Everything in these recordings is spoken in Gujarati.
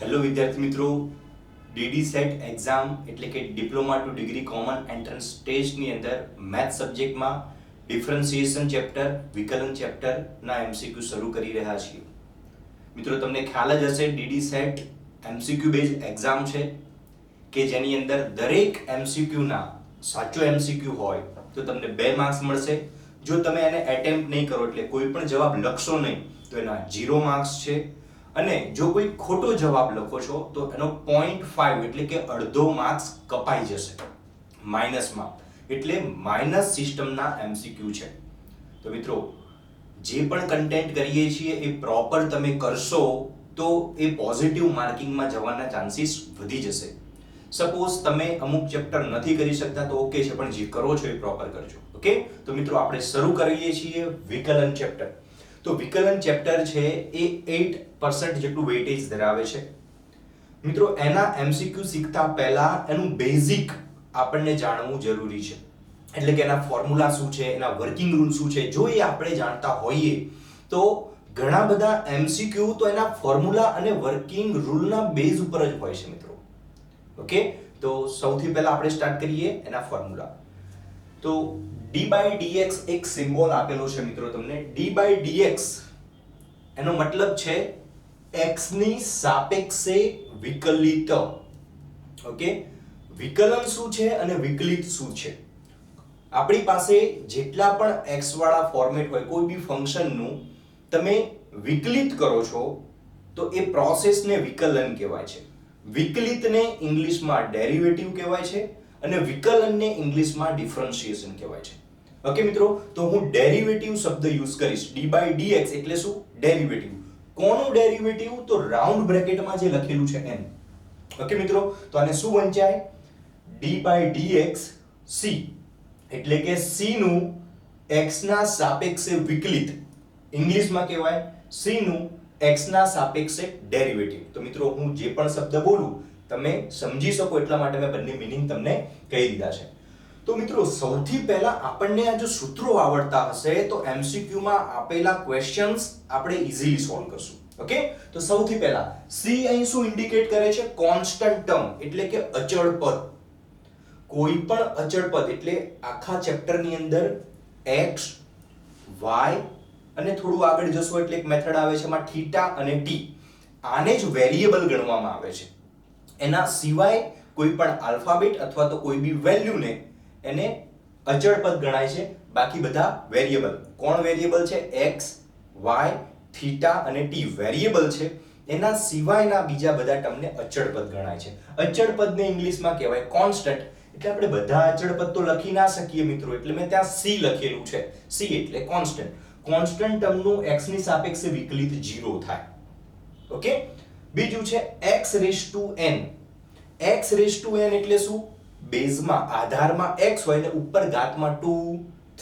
હેલો વિદ્યાર્થી મિત્રો, ડીડી સેટ એક્ઝામ એટલે કે diploma two degree common entrance ટેસ્ટની અંદર મેથ્સ સબ્જેક્ટમાં ડિફરન્સિએશન ચેપ્ટર, વિકલન ચેપ્ટરના એમસીક્યુ શરૂ કરી રહ્યા છીએ. મિત્રો તમને ખ્યાલ જ હશે DD set MCQ base exam છે કે જેની અંદર દરેક એમસીક્યુના સાચો એમસીક્યુ હોય તો તમને 2 માર્ક્સ મળશે. જો તમે એને એટેમ્પ્ટ નહીં કરો એટલે કોઈ પણ જવાબ લખશો નહીં તો એના 0 માર્ક્સ છે. અને જો કોઈ ખોટો જવાબ લખો છો તો એનો 0.5 એટલે કે અડધો માર્ક્સ કપાઈ જશે માઇનસમાં. એટલે માઇનસ સિસ્ટમના એમસીક્યુ છે. તો મિત્રો જે પણ કન્ટેન્ટ કરીએ છીએ એ પ્રોપર તમે કરશો તો એ પોઝિટિવ માર્કિંગમાં જવાના ચાન્સીસ વધી જશે. સપોઝ તમે અમુક ચેપ્ટર નથી કરી શકતા તો ઓકે છે, પણ જે કરો છો એ પ્રોપર કરજો. ઓકે, તો મિત્રો આપણે શરૂ કરીએ છીએ વિકલન ચેપ્ટર. તો વિકલન ચેપ્ટર છે એ 8% જેટલું વેઇટેજ ધરાવે છે. મિત્રો એના એમસીક્યુ શીખતા પહેલા એનું બેઝિક આપણને જાણવું જરૂરી છે. એટલે કે એના ફોર્મ્યુલા શું છે, એના વર્કિંગ રૂલ શું છે. જો એ આપણે જાણતા હોઈએ તો ઘણા બધા એમસીક્યુ તો એના ફોર્મ્યુલા અને વર્કિંગ રૂલના બેઝ ઉપર જ હોય છે મિત્રો. ઓકે, તો સૌથી પહેલા આપણે સ્ટાર્ટ કરીએ એના ફોર્મ્યુલા. તો d/dx એક સિમ્બોલ આપેલો છે મિત્રો તમને. d/dx એનો મતલબ છે x ની સાપેક્ષે વિકલિત. ઓકે, વિકલન શું છે અને વિકલિત શું છે? આપણી પાસે જેટલા પણ x વાળા ફોર્મેટ હોય કોઈ બી ફંક્શનનું તમે વિકલિત કરો છો તો એ પ્રોસેસને વિકલન કહેવાય છે. વિકલિતને ઇંગ્લિશમાં ડેરિવેટિવ કહેવાય છે અને વિકલનને ઇંગ્લિશમાં ડિફરન્શિએશન કહેવાય છે. ઓકે મિત્રો, તો હું ડેરિવેટિવ શબ્દ યુઝ કરીશ. d/dx એટલે શું? ડેરિવેટિવ. કોનું ડેરિવેટિવ? તો રાઉન્ડ બ્રેકેટમાં જે લખેલું છે એનું. ઓકે મિત્રો, તો આને શું વંચાય? d/dx c એટલે કે c નું x ના સાપેક્ષે વિકલિત. ઇંગ્લિશમાં કહેવાય c નું x ના સાપેક્ષે ડેરિવેટિવ. તો મિત્રો હું જે પણ શબ્દ બોલું તમે સમજી શકો એટલા માટે મેં બંને મીનિંગ તમને કહી દીધા છે. તો મિત્રો સૌથી પહેલા આપણને આ જો સૂત્રો આવડતા હશે તો MCQ માં આપેલા ક્વેશ્ચન્સ આપણે ઈઝીલી સોલ્વ કરશું. ઓકે, તો સૌથી પહેલા C અહીં શું ઇન્ડિકેટ કરે છે? કોન્સ્ટન્ટ ટર્મ એટલે કે અચળ પદ. કોઈ પણ અચળ પદ એટલે આખા ચેપ્ટરની અંદર x y અને થોડું આગળ જશો એટલે એક મેથડ આવે છે એમાં થીટા અને t. આને જ વેરિયેબલ ગણવામાં આવે છે. એના સિવાય કોઈ પણ આલ્ફાબેટ અથવા તો કોઈ બી વેલ્યુને એને અચળ પદ ગણાય છે. બાકી બધા વેરિયેબલ. કોણ વેરિયેબલ છે? x y થીટા અને t વેરિયેબલ છે. એના સિવાયના બીજા બધા ટર્મને અચળ પદ ગણાય છે. અચળ પદને ઇંગ્લિશમાં કહેવાય કોન્સ્ટન્ટ. એટલે આપણે બધા અચળ પદ તો લખી ના શકીએ મિત્રો, એટલે મેં ત્યાં c લખેલું છે. c એટલે કોન્સ્ટન્ટ. કોન્સ્ટન્ટ ટર્મનું x ની સાપેક્ષે વિકલિત 0 થાય. ઓકે, બીજું છે x⁴n. x⁴n એટલે શું? બેઝમાં આધારમાં x હોય ને ઉપર ઘાતમાં 2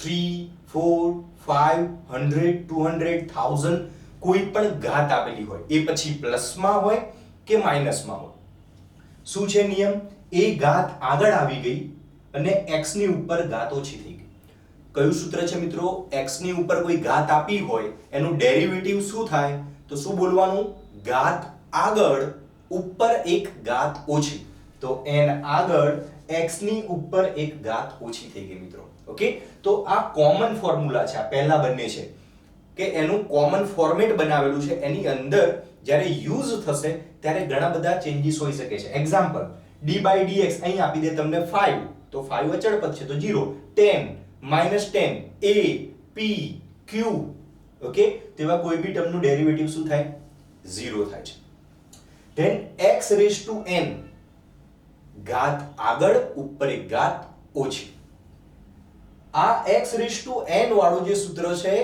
3 4 5 100 200 1000 કોઈ પણ ઘાત આપેલી હોય, એ પછી પ્લસમાં હોય કે માઈનસમાં હોય. શું છે નિયમ? એ ઘાત આગળ આવી ગઈ અને x ની ઉપર ઘાત ઓછી થઈ ગઈ. કયું સૂત્ર છે મિત્રો? x ની ઉપર કોઈ ઘાત આપી હોય એનું ડેરિવેટિવ શું થાય? તો શું બોલવાનું? ઘાત આગળ ઉપર એક ઘાત ઓછી. તો n આગળ x ની ઉપર એક ઘાત ઓછી થઈ ગઈ મિત્રો. ઓકે, તો આ કોમન ફોર્મ્યુલા છે. આ પહેલા બંને છે કે એનું કોમન ફોર્મેટ બનાવેલું છે. એની અંદર જ્યારે યુઝ થશે ત્યારે ઘણા બધા ચેન્જીસ હોઈ શકે છે. એક્ઝામ્પલ, d/dx અહીં આપી દે તમને 5 તો 5 અચળ પદ છે તો 0. 10 -10 a p q. ઓકે, તેવા કોઈ બી ટર્મનું ડેરિવેટિવ શું થાય? 0 થાય છે. then x⁴n ઘાત આગળ ઉપર એક ઘાત ઓછી. આ x⁴n વાળું જે સૂત્ર છે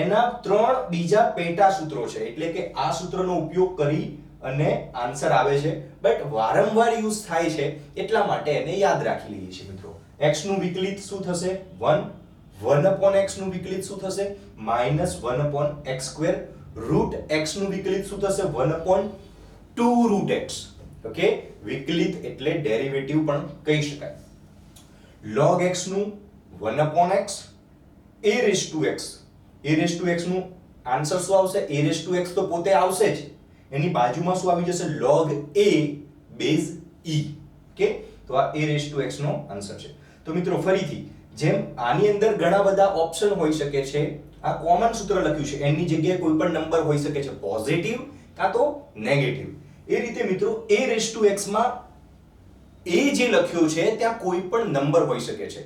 એના 3 બીજા પેટા સૂત્રો છે. એટલે કે આ સૂત્રનો ઉપયોગ કરી અને આન્સર આવે છે, બટ વારંવાર યુઝ થાય છે એટલા માટે એને યાદ રાખી લઈએ છીએ મિત્રો. x નું વિકલિત શું થશે? 1. 1/x નું વિકલિત શું થશે? -1/x². √x નું વિકલિત શું થશે? 1/2√x. ઓકે, વિકલિત એટલે ડેરિવેટિવ પણ કહી શકાય. log x નું 1/x. a⁴x. a⁴x નું આન્સર શું આવશે? a⁴x તો પોતે આવશે જ. એની બાજુમાં શું આવી જશે log a base e. Okay, તો આ a રેઝ ટુ x નો આન્સર છે. તો મિત્રો ફરીથી જેમ આની અંદર ઘણા બધા ઓપ્શન હોઈ શકે છે, આ કોમન સૂત્ર લખ્યું છે, એની જગ્યાએ કોઈ પણ નંબર હોઈ શકે છે પોઝિટિવ કાં તો નેગેટિવ. એ રીતે મિત્રો a રેઝ ટુ x માં a જે લખ્યો છે ત્યાં કોઈ પણ નંબર હોઈ શકે છે,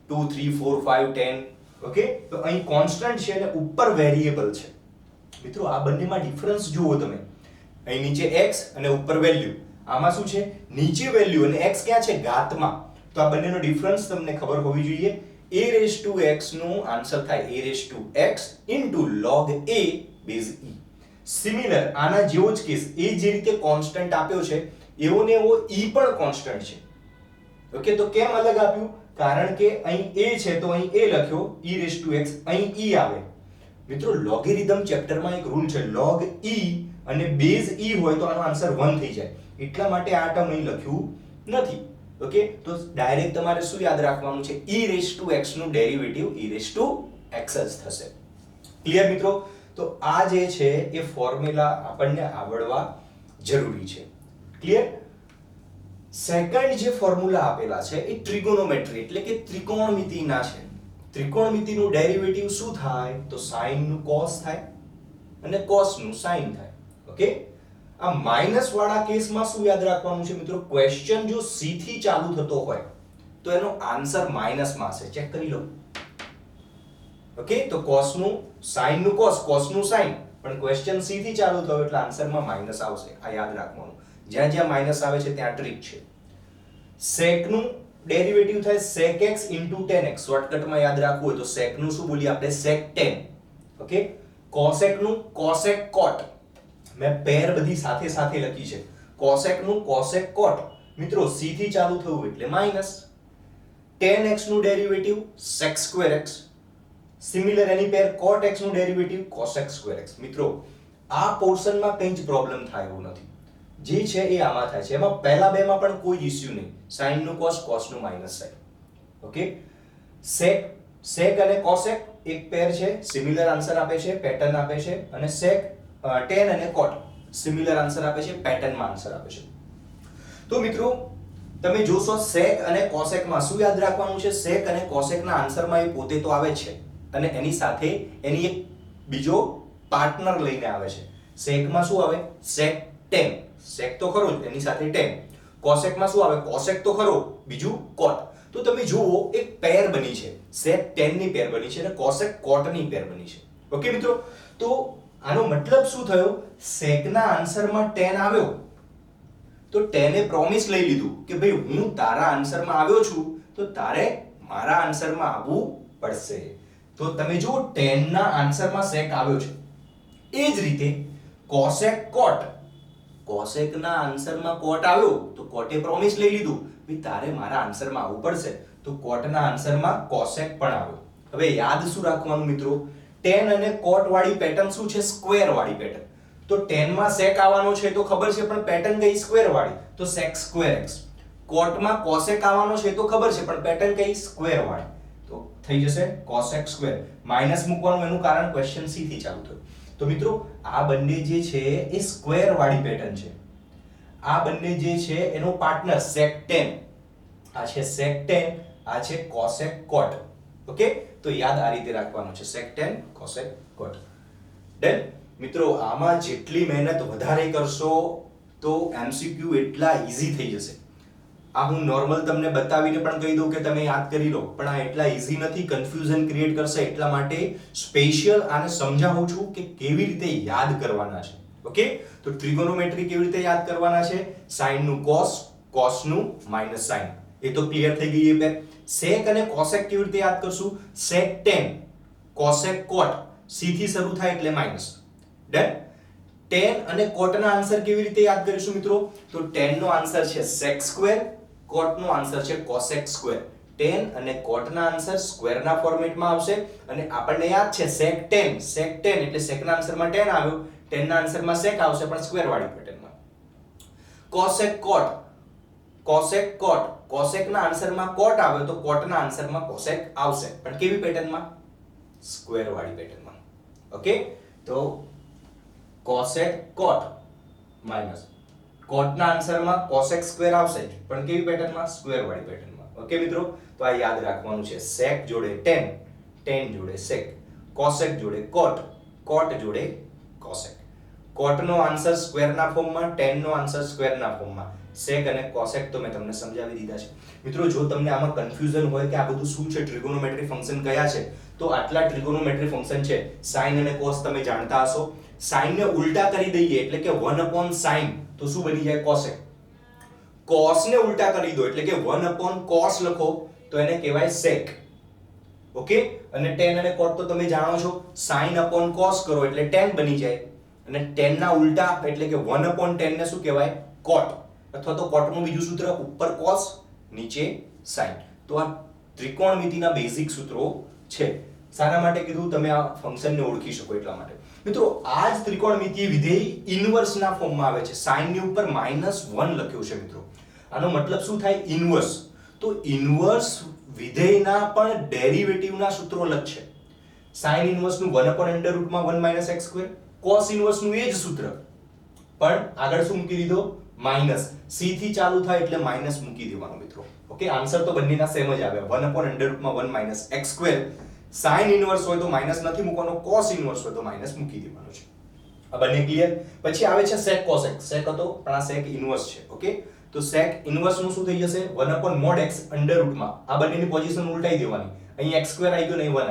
2 3 4 5 10. ઓકે, તો અહીં કોન્સ્ટન્ટ છે અને ઉપર વેરિયેબલ છે. મિત્રો આ બંનેમાં ડિફરન્સ જુઓ તમે, અહીં નીચે x અને ઉપર વેલ્યુ, આમાં શું છે નીચે વેલ્યુ અને x ક્યાં છે ઘાતમાં. તો આ બંનેનો ડિફરન્સ તમને ખબર હોવી જોઈએ. a રેઝ ટુ x નું આન્સર થાય a raise to x into log a base e. Similar આના જેવો જ કેસ, a જે રીતે કોન્સ્ટન્ટ આપ્યો છે એવો ને એવો e પણ કોન્સ્ટન્ટ છે. ઓકે, તો કેમ અલગ આપ્યું? કારણ કે અહીં a છે તો અહીં a લખ્યો e રેઝ ટુ x, અહીં e આવે. મિત્રો લોગેરિધમ ચેપ્ટરમાં એક રૂલ છે, log e અને બેઝ e હોય તો આનો આન્સર 1 થઈ જાય, એટલા માટે આ ટર્મ અહીં લખ્યું નથી. ઓકે, તો ડાયરેક્ટ તમારે શું યાદ રાખવાનું છે, e રેઝ ટુ x નું derivative e raise to x જ થશે. ક્લિયર મિત્રો? તો આ જે છે એ ફોર્મ્યુલા આપણને આવડવા જરૂરી છે. ક્લિયર? સેકન્ડ જે ફોર્મ્યુલા આપેલા છે એ ટ્રિગોનોમેટ્રી એટલે કે ત્રિકોણમિતિના છે. ત્રિકોણમિતિનું ડેરિવેટિવ શું થાય? તો sin નું cos થાય અને cos નું sin થાય. ઓકે, આ માઈનસ વાળા કેસમાં શું યાદ રાખવાનું છે મિત્રો, ક્વેશ્ચન જો c થી ચાલુ થતો હોય તો એનો આન્સર માઈનસ માં હશે, ચેક કરી લો. ઓકે, તો cos નું sin નું cos, cos નું sin, પણ ક્વેશ્ચન c થી ચાલુ થયો એટલે આન્સરમાં માઈનસ આવશે. આ યાદ રાખવાનું, જ્યાં જ્યાં માઈનસ આવે છે ત્યાં ટ્રિક છે. sec નું ડેરિવેટિવ થાય sec x tan x, શોર્ટકટમાં યાદ રાખવું હોય તો sec નું શું બોલીએ આપણે, sec tan. ઓકે, cosec નું cosec cot, મેં પેર બધી સાથે સાથે લખી છે. cosec નું cosec cot, મિત્રો c થી ચાલુ થયું એટલે માઈનસ. tan x નું derivative sec square x, similar એની પેર cot x નું ડેરિવેટિવ cosec square x. મિત્રો આ પોર્શનમાં કંઈ જ પ્રોબ્લેમ થાય એવું નથી, જે છે એ આમાં થાય છે. એમાં પહેલા બેમાં પણ કોઈ ઇશ્યુ નહીં, sin નું cos, cos નું માઈનસ સાઈન. ઓકે, sec અને cosec એક પેર છે, સિમિલર આન્સર આપે છે, પેટર્ન આપે છે, અને sec tan અને cot સિમિલર આન્સર આપે છે, પેટર્નમાં આન્સર આપે છે. તો મિત્રો તમે જોશો sec અને cosec માં શું યાદ રાખવાનું છે, sec અને cosec ના આન્સરમાં એ પોતે તો આવે છે અને એની સાથે એની એક બીજો પાર્ટનર લઈને આવે છે. sec માં શું આવે, sec tan, sec તો ખરો જ, એની સાથે tan. cosec માં શું આવે, cosec તો ખરો, બીજું cot. તો તમે જુઓ એક પેર બની છે, sec tan ની પેર બની છે અને cosec cot ની પેર બની છે. ઓકે મિત્રો, તો આનો મતલબ શું થયો, sec ના આન્સરમાં tan આવ્યો તો tan એ પ્રોમિસ લઈ લીધું કે ભાઈ હું તારા આન્સરમાં આવ્યો છું તો તારે મારા આન્સરમાં આવવું પડશે. તો તમે જુઓ tan ના આન્સરમાં sec આવ્યો છે. એ જ રીતે cosec cot, cosec ના આન્સરમાં cot આવ્યો તો cot એ પ્રોમિસ લઈ લીધું ભાઈ તારે મારા આન્સરમાં આવવું પડશે, તો cot ના આન્સરમાં cosec પણ આવ્યો. હવે યાદ શું રાખવાનું મિત્રો, tan અને cot વાળી પેટર્ન શું છે, સ્ક્વેર વાળી પેટર્ન. તો tan માં sec આવવાનો છે તો ખબર છે, પણ પેટર્ન કઈ સ્ક્વેર વાળી, તો sec square x. cot માં cosec આવવાનો છે તો ખબર છે, પણ પેટર્ન કઈ સ્ક્વેર વાળી, તો થઈ જશે cosec square. માઈનસ મૂકવાનું એનું કારણ ક્વેશ્ચન c થી ચાલુ થયું. તો મિત્રો આ બંને જે છે એ સ્ક્વેર વાળી પેટર્ન છે. આ બંને જે છે એનો પાર્ટનર sec tan, આ છે sec tan, આ છે cosec cot. ઓકે, તો યાદ આ રીતે રાખવાનું છે, sec tan cosec cot. Done મિત્રો, આમાં જેટલી મહેનત વધારે કરશો તો MCQ એટલા ઈઝી થઈ જશે. આ હું નોર્મલ તમને બતાવીને પણ કહી દઉં કે તમે યાદ કરી લો, પણ આ એટલા ઈઝી નથી, કન્ફ્યુઝન ક્રિએટ કરશે. એટલા માટે સ્પેશિયલ આને સમજાવું છું કે કેવી રીતે યાદ કરવાના છે. ઓકે, તો ટ્રિગોનોમેટ્રી કેવી રીતે યાદ કરવાના છે, sin નું cos, cos નું માઈનસ sin, એ તો ક્લિયર થઈ ગઈ. એ બે sec અને cosec કેવી રીતે યાદ કરશું, sec tan, cosec cot, c થી શરૂ થાય એટલે માઈનસ. ડન. tan અને cot ના આન્સર કેવી રીતે યાદ કરીશું મિત્રો, તો tan નો આન્સર છે sec square, cot નો આન્સર છે cosec square. tan અને cot ના આન્સર સ્ક્વેર ના ફોર્મેટમાં આવશે અને આપણને યાદ છે sec tan, sec tan એટલે sec ના આન્સરમાં tan આવ્યો, tan ના આન્સરમાં sec આવશે પણ સ્ક્વેર વાળી પેટર્નમાં. cosec cot, cosec cot, cosec ના આન્સરમાં cot આવ્યો તો cot ના આન્સરમાં cosec આવશે, પણ કેવી પેટર્નમાં, સ્ક્વેર વાળી પેટર્નમાં. ઓકે, તો cosec cot, માઇનસ. કોટના આન્સરમાં cosec સ્ક્વેર આવશે જ, પણ કેવી પેટર્નમાં? સ્ક્વેર વાળી પેટર્નમાં. ઓકે મિત્રો, તો આ યાદ રાખવાનું છે. sec જોડે tan, tan જોડે sec, cosec જોડે cot, cot જોડે cosec. cot નો આન્સર સ્ક્વેરના ફોર્મમાં, tan નો આન્સર સ્ક્વેરના ફોર્મમાં. sec અને cosec તો મેં તમને સમજાવી દીધા છે. મિત્રો જો તમને આમાં કન્ફ્યુઝન હોય કે આ બધું શું છે, ટ્રિગોનોમેટ્રી ફંક્શન કયા છે, તો આટલા ટ્રિગોનોમેટ્રી ફંક્શન છે. sin અને cos તમે જાણતા હશો. sin ને ઉલટા કરી દઈએ એટલે કે 1/sin તો શું બની જાય? cosec. cos ને ઉલટા કરી દો એટલે કે 1/cos લખો તો એને કહેવાય sec. ઓકે, અને tan અને cot તો તમે જાણો છો. sin/cos કરો એટલે tan બની જાય, અને tan ના ઉલટા એટલે કે 1/tan ને શું કહેવાય? cot. અથવા તો cot નું બીજું સૂત્ર ઉપર cos નીચે sin. તો આ ત્રિકોણમિતિના બેઝિક સૂત્રો છે. શાના માટે કીધું? તમે આ ફંક્શનને ઓળખી શકો એટલા માટે. મિત્રો આ જ ત્રિકોણમિતિય વિધેય ઇન્વર્સના ફોર્મમાં આવે છે. sin ની ઉપર -1 લખ્યું છે મિત્રો. આનો મતલબ શું થાય? ઇન્વર્સ. તો ઇન્વર્સ વિધેયના પણ ડેરિવેટિવના સૂત્રો અલગ છે. sin ઇન્વર્સ નું 1/√1 - x², cos ઇન્વર્સ નું એ જ સૂત્ર, પણ આગળ શું મૂકી દીધો? માઇનસ. c થી ચાલુ થાય એટલે માઇનસ મૂકી દેવાનો મિત્રો. ઓકે, આન્સર તો બંનેના સેમ જ આવે. 1/√1 - x². sin ઇન્વર્સ હોય તો માઇનસ નથી મૂકવાનો, cos ઇન્વર્સ હોય તો માઇનસ મૂકી દેવાનો છે. આ બંને ક્લિયર? પછી આવે છે sec cosec. sec હતો પણ આ sec ઇન્વર્સ છે. ઓકે, તો sec ઇન્વર્સ નું શું થઈ જશે? 1/mod x √માં. આ બંનેની પોઝિશન ઉલટાઈ દેવાની. અહીં x² આવી ગયો ને અહીં 1